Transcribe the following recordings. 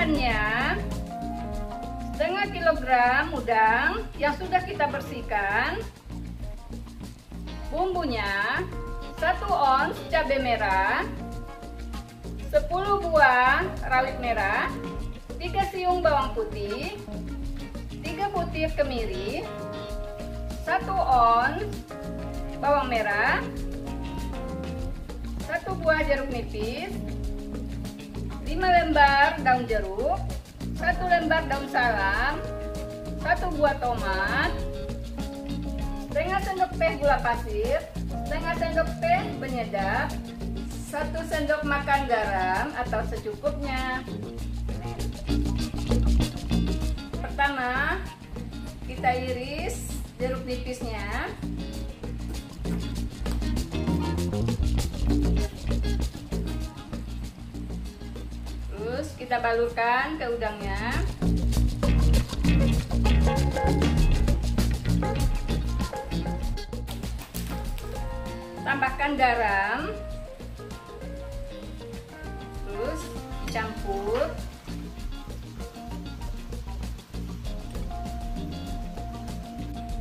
bahan-bahannya: setengah kilogram udang yang sudah kita bersihkan, bumbunya 1 ons cabai merah, 10 buah rawit merah, 3 siung bawang putih, 3 butir kemiri, 1 ons bawang merah, 1 buah jeruk nipis, 5 lembar daun jeruk, 1 lembar daun salam, 1 buah tomat, setengah sendok teh gula pasir, setengah sendok teh penyedap, 1 sendok makan garam atau secukupnya. Pertama, kita iris jeruk nipisnya. Terus kita balurkan ke udangnya. Tambahkan garam. Terus dicampur.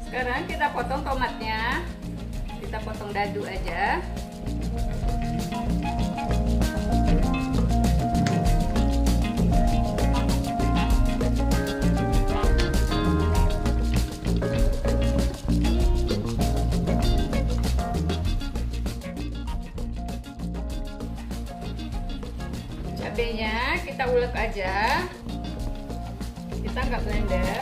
Sekarang kita potong tomatnya. Kita potong dadu aja. Cabenya kita ulek aja, kita nggak blender.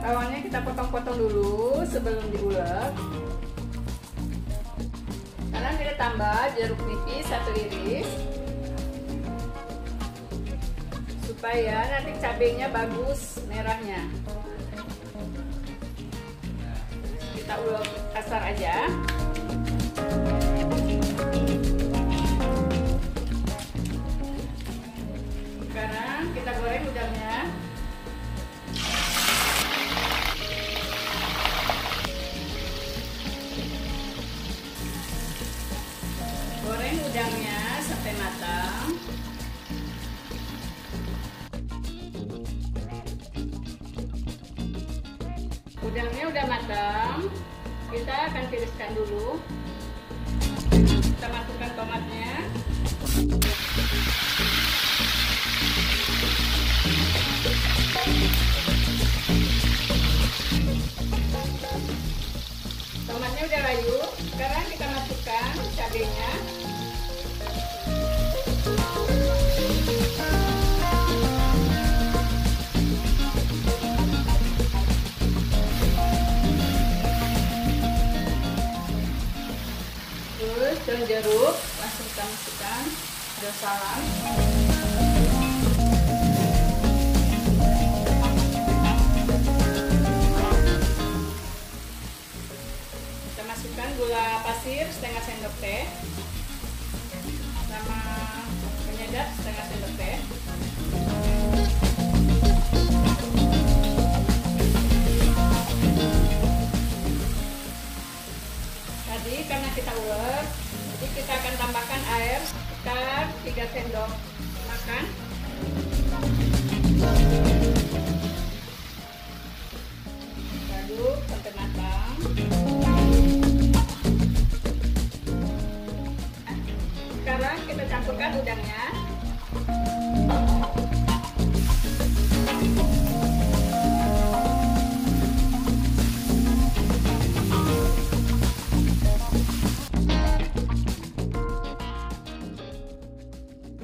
Bawangnya kita potong-potong dulu sebelum diulek. Sekarang kita tambah jeruk nipis 1 iris supaya nanti cabenya bagus merahnya. Kita ulek kasar aja. Sekarang kita goreng udangnya. Goreng udangnya sampai matang. Udangnya udah matang, kita akan tiriskan dulu. Kita masukkan tomatnya. Tomatnya udah layu, sekarang kita masukkan cabenya. Terus daun jeruk langsung kita masukkan, daun salam. Kita masukkan gula pasir setengah sendok teh sama penyedap setengah sendok teh. Tadi karena kita ulek, jadi kita akan tambahkan air sekitar 3 sendok makan. Aduk sampai matang. Sekarang kita campurkan udangnya.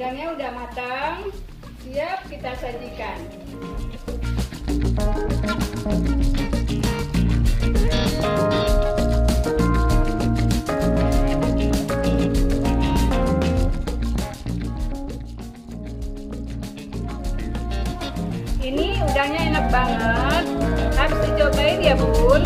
Udangnya udah matang, siap kita sajikan. Ini udah Pedangnya enak banget. Harus dicobain ya, Bun.